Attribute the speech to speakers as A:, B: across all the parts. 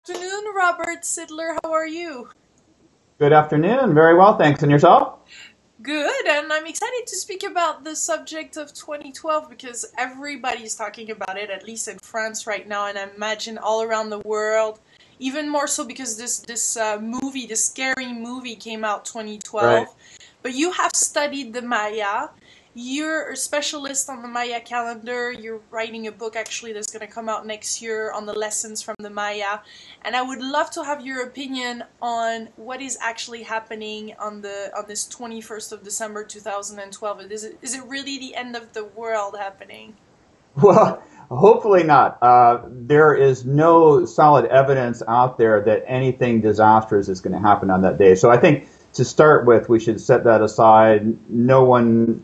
A: Afternoon, Robert Sidler. How are you?
B: Good afternoon. Very well, thanks. And yourself?
A: Good, and I'm excited to speak about the subject of 2012 because everybody's talking about it, at least in France right now, and I imagine all around the world. Even more so because this scary movie, came out
B: Right.
A: 2012. But you have studied the Maya. You're a specialist on the Maya calendar. You're writing a book actually that's going to come out next year on the lessons from the Maya. And I would love to have your opinion on what is actually happening on this 21st of December 2012. Is it really the end of the world happening?
B: Well, hopefully not. There is no solid evidence out there that anything disastrous is going to happen on that day. So I think to start with, we should set that aside. No one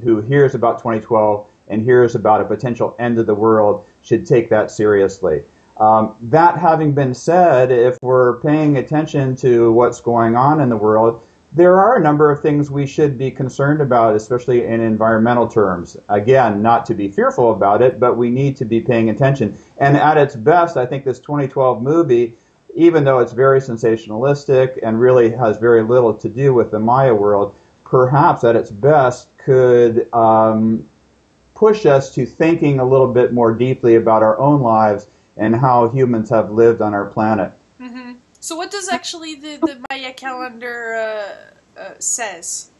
B: who hears about 2012 and hears about a potential end of the world should take that seriously. That having been said, if we're paying attention to what's going on in the world, there are a number of things we should be concerned about, especially in environmental terms. Again, not to be fearful about it, but we need to be paying attention. And at its best, I think this 2012 movie, even though it's very sensationalistic and really has very little to do with the Maya world, perhaps at its best could push us to thinking a little bit more deeply about our own lives and how humans have lived on our planet.
A: Hmm. So what does actually the Maya calendar says?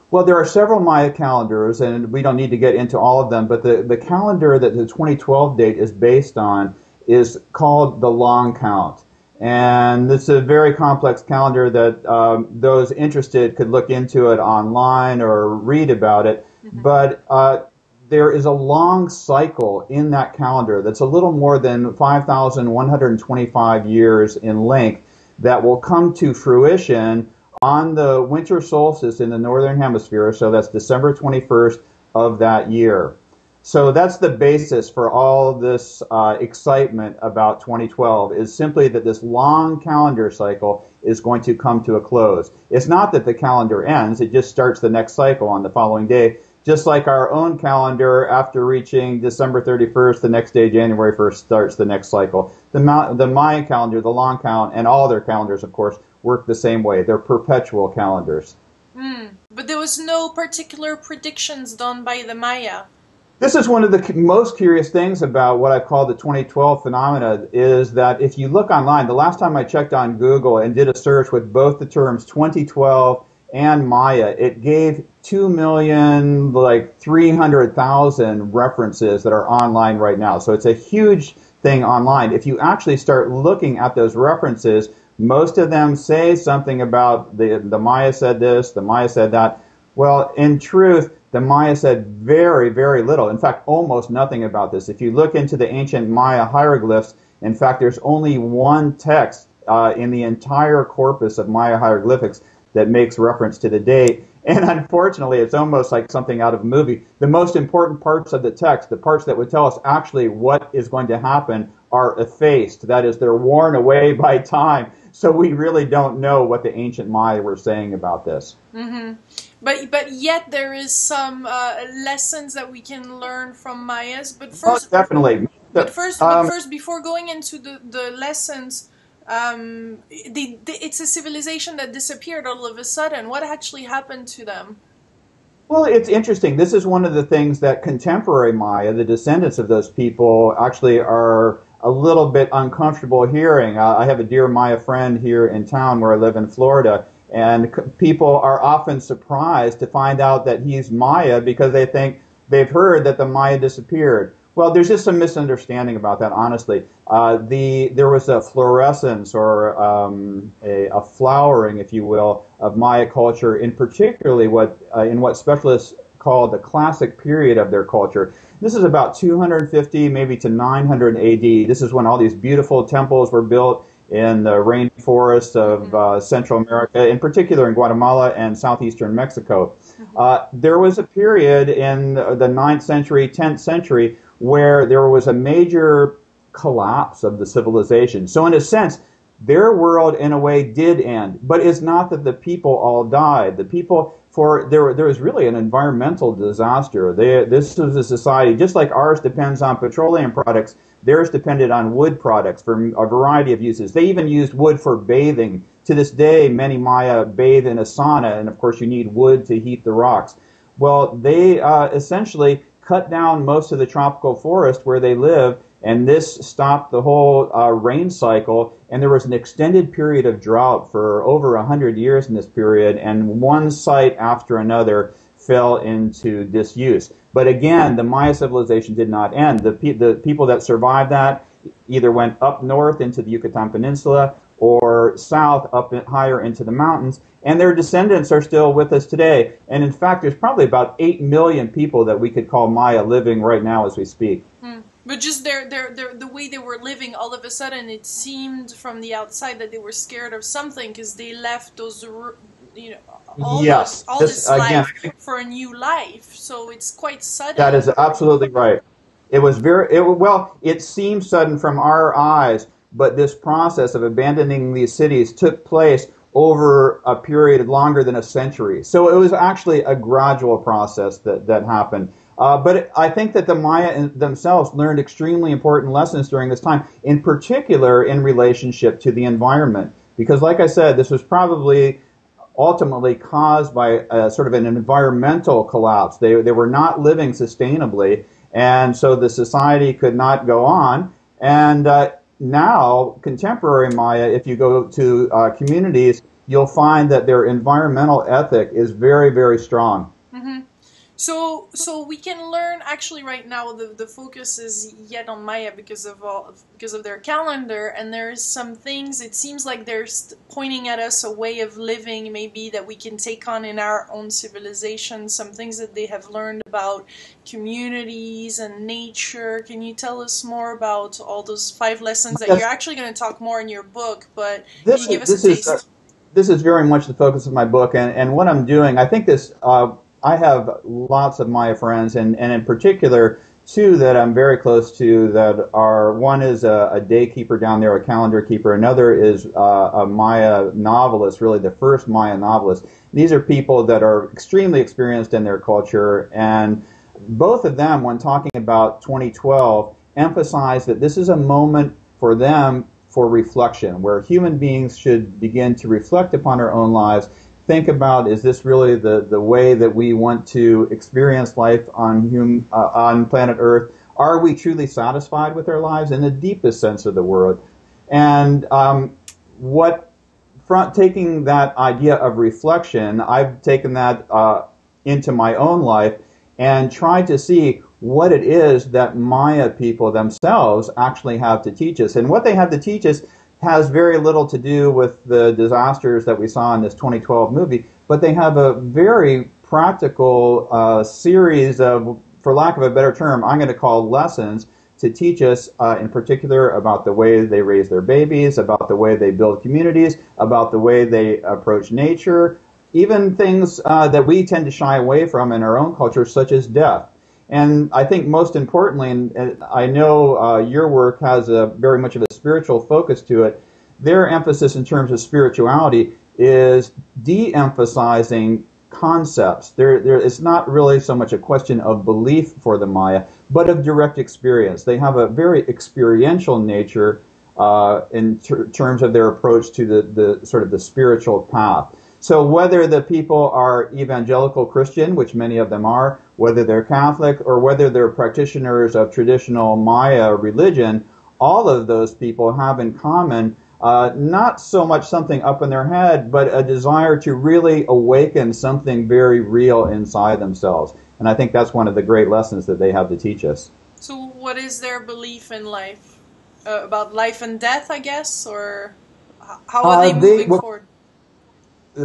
B: Well, there are several Maya calendars, and we don't need to get into all of them, but the calendar that the 2012 date is based on is called the long count. And it's a very complex calendar that those interested could look into it online or read about it. But there is a long cycle in that calendar that's a little more than 5,125 years in length that will come to fruition on the winter solstice in the northern hemisphere. So that's December 21st of that year. So that's the basis for all of this excitement about 2012, is simply that this long calendar cycle is going to come to a close. It's not that the calendar ends, it just starts the next cycle on the following day. Just like our own calendar, after reaching December 31st, the next day, January 1st, starts the next cycle. The Mayan calendar, the long count, and all their calendars, of course, work the same way. They're perpetual calendars.
A: But there was no particular predictions done by the Maya.
B: This is one of the most curious things about what I call the 2012 phenomena, is that if you look online, the last time I checked on Google and did a search with both the terms 2012 and Maya, it gave 2,000,000, like 300,000 references that are online right now. So it's a huge thing online. If you actually start looking at those references, most of them say something about the Maya said this, the Maya said that. Well, in truth, the Maya said very, very little. In fact, almost nothing about this. If you look into the ancient Maya hieroglyphs, in fact, there's only one text in the entire corpus of Maya hieroglyphics that makes reference to the date. And unfortunately, it's almost like something out of a movie. The most important parts of the text, the parts that would tell us actually what is going to happen, are effaced. That is, they're worn away by time. So we really don't know what the ancient Maya were saying about this.
A: Hmm. But yet there is some lessons that we can learn from Mayas.
B: Most definitely.
A: But first, before going into the lessons, it's a civilization that disappeared all of a sudden. What actually happened to them?
B: Well, it's interesting. This is one of the things that contemporary Maya, the descendants of those people, actually are a little bit uncomfortable hearing. I have a dear Maya friend here in town where I live in Florida, and people are often surprised to find out that he's Maya because they think they've heard that the Maya disappeared. Well, there's just some misunderstanding about that, honestly. There was a fluorescence or a flowering, if you will, of Maya culture, in particularly in what specialists call the classic period of their culture. This is about 250, maybe to 900 AD. This is when all these beautiful temples were built in the rainforests of Central America, in particular in Guatemala and southeastern Mexico. There was a period in the 9th century, 10th century, where there was a major collapse of the civilization. So in a sense, their world in a way did end. But it's not that the people all died. The people, there was really an environmental disaster. This was a society, just like ours depends on petroleum products, theirs depended on wood products for a variety of uses. They even used wood for bathing. To this day, many Maya bathe in a sauna, and of course you need wood to heat the rocks. Well, they essentially cut down most of the tropical forest where they live, and this stopped the whole rain cycle, and there was an extended period of drought for over 100 years in this period, and one site after another fell into disuse. But again, the Maya civilization did not end. The people that survived that either went up north into the Yucatan Peninsula or south up higher into the mountains, and their descendants are still with us today. And in fact, there's probably about 8 million people that we could call Maya living right now as we speak.
A: But just the way they were living, all of a sudden it seemed from the outside that they were scared of something because they left those, all this life for a new life. So it's quite sudden.
B: That is absolutely right. It was it seemed sudden from our eyes, but this process of abandoning these cities took place over a period longer than a century. So it was actually a gradual process that happened. But I think that the Maya themselves learned extremely important lessons during this time, in particular in relationship to the environment. Because like I said, this was probably ultimately caused by sort of an environmental collapse. They were not living sustainably, and so the society could not go on. And now, contemporary Maya, if you go to communities, you'll find that their environmental ethic is very, very strong.
A: Mm-hmm. So we can learn, actually right now the focus is yet on Maya because of their calendar, and there's some things, it seems like they're pointing at us a way of living maybe that we can take on in our own civilization, some things that they have learned about communities and nature. Can you tell us more about all those 5 lessons that you're actually going to talk more in your book, but can you give us a taste?
B: This is very much the focus of my book, and what I'm doing, I think this... I have lots of Maya friends, and in particular, 2 that I'm very close to that are, one is a day keeper down there, a calendar keeper. Another is a Maya novelist, really the first Maya novelist. These are people that are extremely experienced in their culture, and both of them, when talking about 2012, emphasize that this is a moment for them for reflection, where human beings should begin to reflect upon our own lives. Think about, is this really the way that we want to experience life on planet Earth? Are we truly satisfied with our lives in the deepest sense of the word? And taking that idea of reflection, I've taken that into my own life and tried to see what it is that Maya people themselves actually have to teach us. And what they have to teach us has very little to do with the disasters that we saw in this 2012 movie, but they have a very practical series of, for lack of a better term, I'm going to call lessons to teach us in particular about the way they raise their babies, about the way they build communities, about the way they approach nature, even things that we tend to shy away from in our own culture, such as death. And I think most importantly, and I know your work has very much of a spiritual focus to it, their emphasis in terms of spirituality is de-emphasizing concepts. It's not really so much a question of belief for the Maya, but of direct experience. They have a very experiential nature in terms of their approach to the sort of the spiritual path. So whether the people are evangelical Christian, which many of them are, whether they're Catholic, or whether they're practitioners of traditional Maya religion, all of those people have in common not so much something up in their head, but a desire to really awaken something very real inside themselves. And I think that's one of the great lessons that they have to teach us.
A: So what is their belief in life? About life and death, I guess? Or how are they moving forward?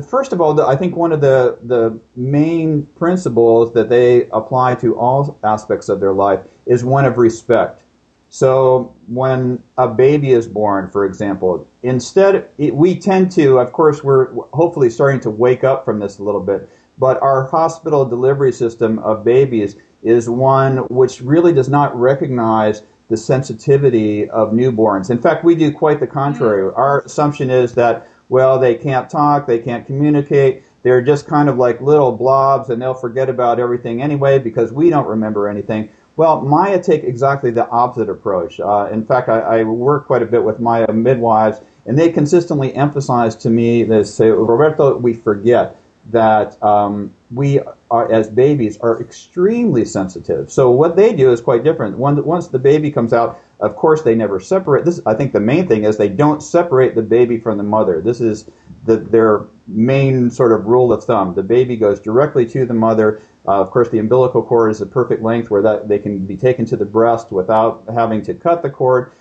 B: First of all, I think one of the main principles that they apply to all aspects of their life is one of respect. So when a baby is born, for example, we tend to, of course, we're hopefully starting to wake up from this a little bit, but our hospital delivery system of babies is one which really does not recognize the sensitivity of newborns. In fact, we do quite the contrary. Our assumption is that, well, they can't talk, they can't communicate, they're just kind of like little blobs and they'll forget about everything anyway because we don't remember anything. Well, Maya take exactly the opposite approach. In fact, I work quite a bit with Maya midwives, and they consistently emphasize to me, they say, Roberto, we forget that we are, as babies, are extremely sensitive. So what they do is quite different. Once the baby comes out, of course, they never separate. This, I think the main thing is they don't separate the baby from the mother. This is their main sort of rule of thumb. The baby goes directly to the mother. Of course, the umbilical cord is a perfect length where that they can be taken to the breast without having to cut the cord.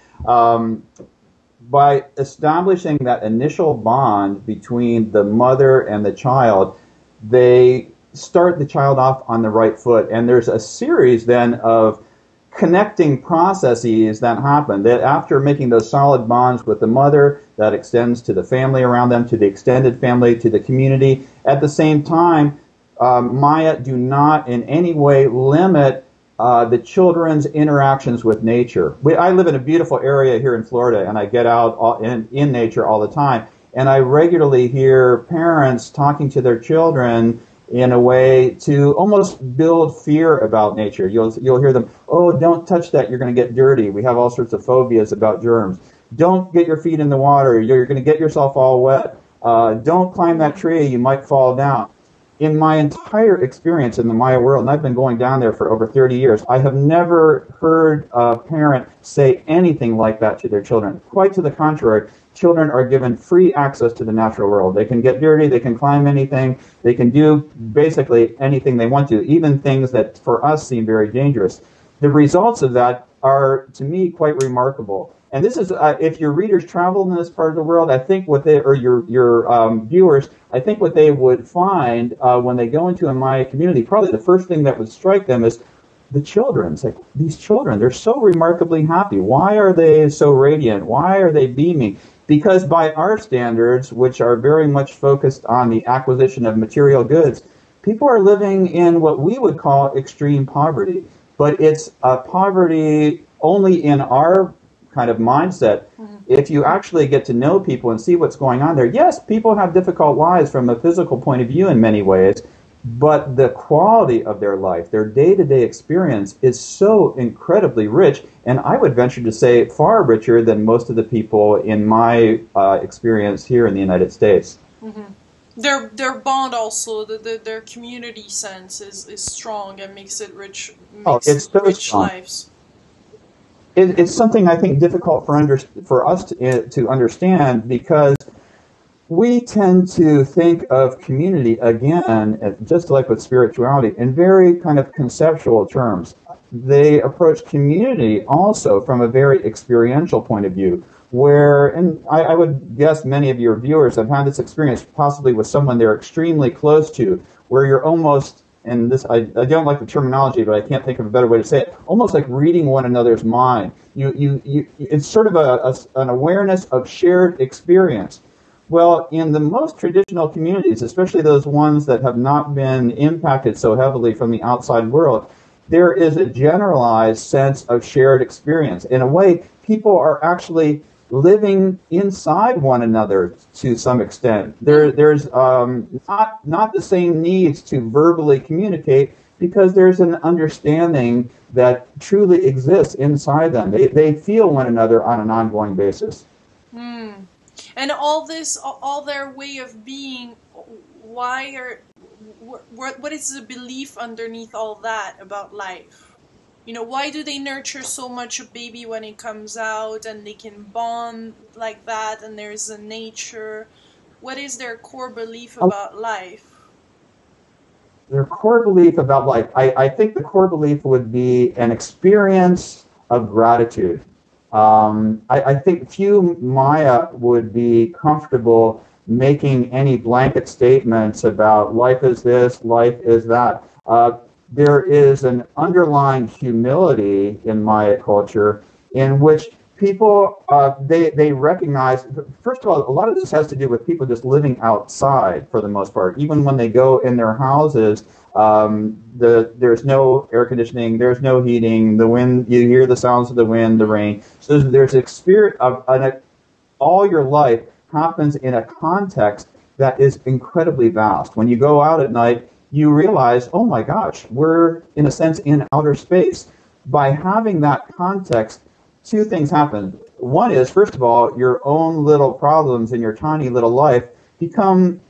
B: By establishing that initial bond between the mother and the child, they start the child off on the right foot. And there's a series then of connecting processes that happen. That after making those solid bonds with the mother, that extends to the family around them, to the extended family, to the community. At the same time, Maya do not in any way limit the children's interactions with nature. I live in a beautiful area here in Florida, and I get out in nature all the time. And I regularly hear parents talking to their children in a way to almost build fear about nature. You'll hear them, oh, don't touch that, you're going to get dirty. We have all sorts of phobias about germs. Don't get your feet in the water, you're going to get yourself all wet. Don't climb that tree, you might fall down. In my entire experience in the Maya world, and I've been going down there for over 30 years, I have never heard a parent say anything like that to their children. Quite to the contrary, children are given free access to the natural world. They can get dirty, they can climb anything, they can do basically anything they want to, even things that for us seem very dangerous. The results of that are, to me, quite remarkable. And this is, if your readers travel in this part of the world, I think what they, or your viewers, I think what they would find when they go into a Maya community, probably the first thing that would strike them is the children. It's like, these children, they're so remarkably happy. Why are they so radiant? Why are they beaming? Because by our standards, which are very much focused on the acquisition of material goods, people are living in what we would call extreme poverty. But it's poverty only in our kind of mindset. If you actually get to know people and see what's going on there, yes, people have difficult lives from a physical point of view in many ways, but the quality of their life, their day-to-day experience is so incredibly rich, and I would venture to say far richer than most of the people in my experience here in the United States.
A: Their bond also, their community sense is strong and makes it rich,
B: it's so
A: rich
B: strong.
A: lives.
B: It's something I think difficult for us to understand, because we tend to think of community, again, just like with spirituality, in very kind of conceptual terms. They approach community also from a very experiential point of view, where, and I would guess many of your viewers have had this experience possibly with someone they're extremely close to, where you're almost, and this, I don't like the terminology, but I can't think of a better way to say it, almost like reading one another's mind. It's sort of an awareness of shared experience. Well, in the most traditional communities, especially those ones that have not been impacted so heavily from the outside world, there is a generalized sense of shared experience. In a way, people are actually living inside one another to some extent. There's not the same needs to verbally communicate, because there's an understanding that truly exists inside them. They feel one another on an ongoing basis.
A: And all this, all their way of being, what is the belief underneath all that about life? You know, why do they nurture so much a baby when it comes out, and they can bond like that, and there's a nature? What is their core belief about life?
B: Their core belief about life, I think the core belief would be an experience of gratitude. I think few Maya would be comfortable making any blanket statements about life is this, life is that. There is an underlying humility in Maya culture in which people, they recognize, first of all, a lot of this has to do with people just living outside for the most part. Even when they go in their houses, there's no air conditioning, there's no heating, the wind, you hear the sounds of the wind, the rain. So there's a spirit of all your life happens in a context that is incredibly vast. When you go out at night, you realize, oh my gosh, we're in a sense in outer space. By having that context, two things happen. One is, first of all, your own little problems in your tiny little life become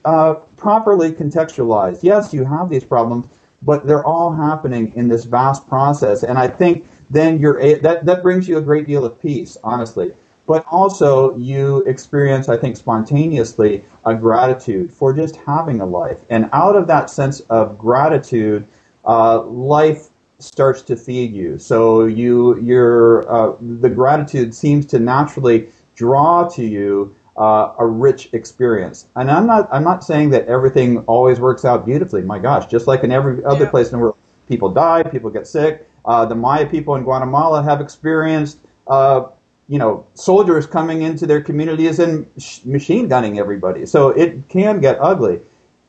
B: properly contextualized. Yes, you have these problems, but they're all happening in this vast process. And I think then that brings you a great deal of peace, honestly. But also you experience, I think, spontaneously a gratitude for just having a life. And out of that sense of gratitude, life starts to feed you. So the gratitude seems to naturally draw to you a rich experience. And I'm not saying that everything always works out beautifully. My gosh, just like in every other place in the world, people die, people get sick. The Maya people in Guatemala have experienced soldiers coming into their communities and machine gunning everybody. So it can get ugly.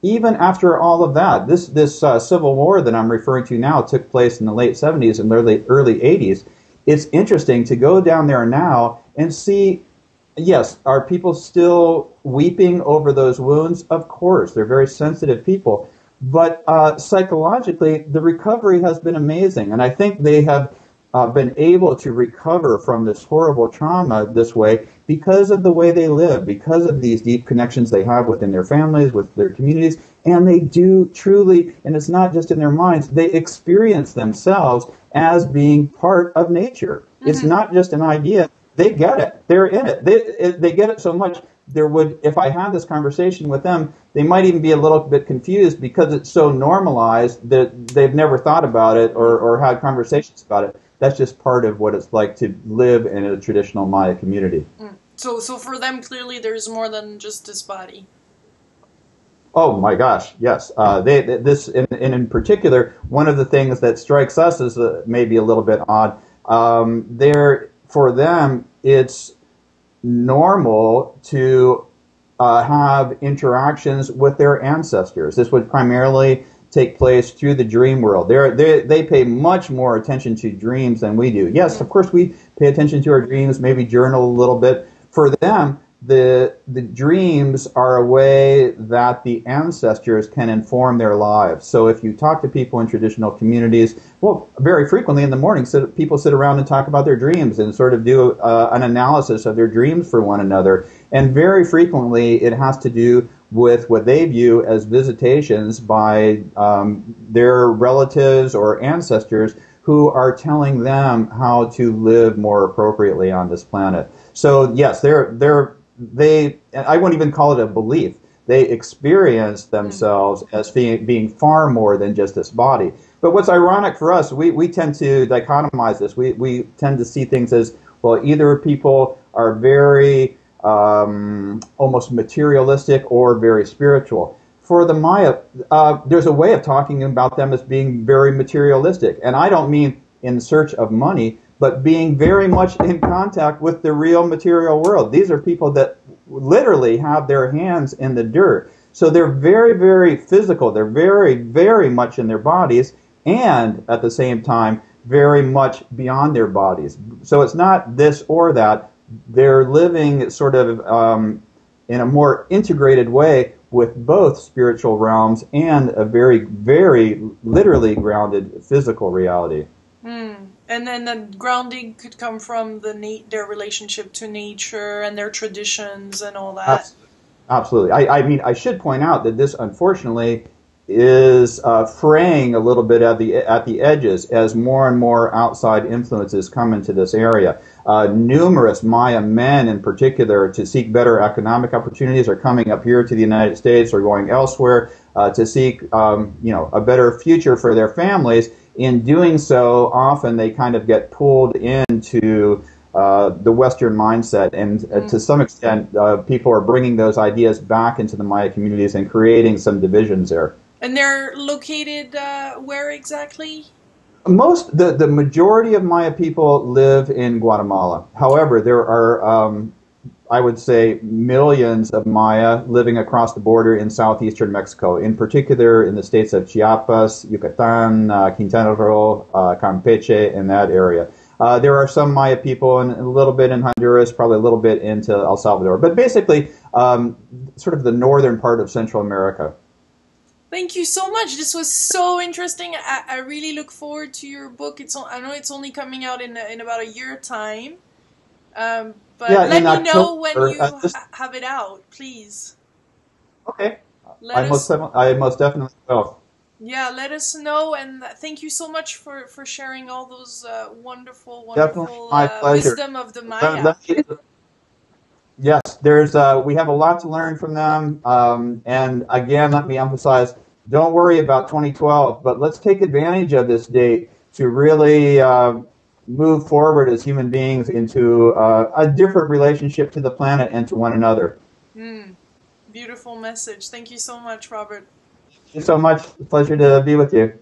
B: Even after all of that, this civil war that I'm referring to now took place in the late 70s and early 80s. It's interesting to go down there now and see, yes, are people still weeping over those wounds? Of course, they're very sensitive people. But psychologically, the recovery has been amazing. And I think they have been able to recover from this horrible trauma this way because of the way they live, because of these deep connections they have within their families, with their communities, and they do truly, and it's not just in their minds, they experience themselves as being part of nature. Mm-hmm. It's not just an idea. They get it. They're in it. They get it so much. If I had this conversation with them, they might even be a little bit confused because it's so normalized that they've never thought about it or had conversations about it. That's just part of what it's like to live in a traditional Maya community.
A: So for them, clearly, there's more than just this body.
B: Oh my gosh, yes. In particular, one of the things that strikes us as maybe a little bit odd. For them, it's normal to have interactions with their ancestors. This would primarily take place through the dream world. They pay much more attention to dreams than we do. Yes, of course we pay attention to our dreams, maybe journal a little bit. For them, the dreams are a way that the ancestors can inform their lives. So if you talk to people in traditional communities, well, very frequently in the morning, people sit around and talk about their dreams and sort of do an analysis of their dreams for one another. And very frequently it has to do with what they view as visitations by their relatives or ancestors who are telling them how to live more appropriately on this planet. So yes, I wouldn't even call it a belief. They experience themselves as being far more than just this body. But what's ironic for us, we tend to dichotomize this. We tend to see things as, well, either people are very almost materialistic or very spiritual. For the Maya, there's a way of talking about them as being very materialistic. And I don't mean in search of money, but being very much in contact with the real material world. These are people that literally have their hands in the dirt. So they're very, very physical. They're very, very much in their bodies and at the same time very much beyond their bodies. So it's not this or that. They're living sort of in a more integrated way with both spiritual realms and a very, very literally grounded physical reality.
A: And then the grounding could come from their relationship to nature and their traditions and all that.
B: Absolutely. I mean, I should point out that this, unfortunately, is fraying a little bit at the edges as more and more outside influences come into this area. Numerous Maya men, in particular, to seek better economic opportunities, are coming up here to the United States or going elsewhere to seek, a better future for their families. In doing so, often they kind of get pulled into the Western mindset, and to some extent, people are bringing those ideas back into the Maya communities and creating some divisions there.
A: And they're located where exactly?
B: The majority of Maya people live in Guatemala. However, there are I would say millions of Maya living across the border in southeastern Mexico, in particular in the states of Chiapas, Yucatan, Quintana Roo, Campeche, in that area. There are some Maya people and a little bit in Honduras, probably a little bit into El Salvador, but basically sort of the northern part of Central America.
A: Thank you so much. This was so interesting. I really look forward to your book. I know it's only coming out in about a year time. But
B: Yeah,
A: let
B: in
A: me know when
B: October.
A: you have it out, please.
B: Okay,
A: Let us,
B: I most definitely will.
A: yeah, let us know. And thank you so much for sharing all those wonderful,
B: Definitely
A: wonderful
B: my pleasure.
A: wisdom of the
B: Let,
A: Maya.
B: let me, yes, there's we have a lot to learn from them. And again, let me emphasize: don't worry about 2012, but let's take advantage of this date to really move forward as human beings into a different relationship to the planet and to one another.
A: Mm, beautiful message. Thank you so much, Robert.
B: Thank you so much. Pleasure to be with you.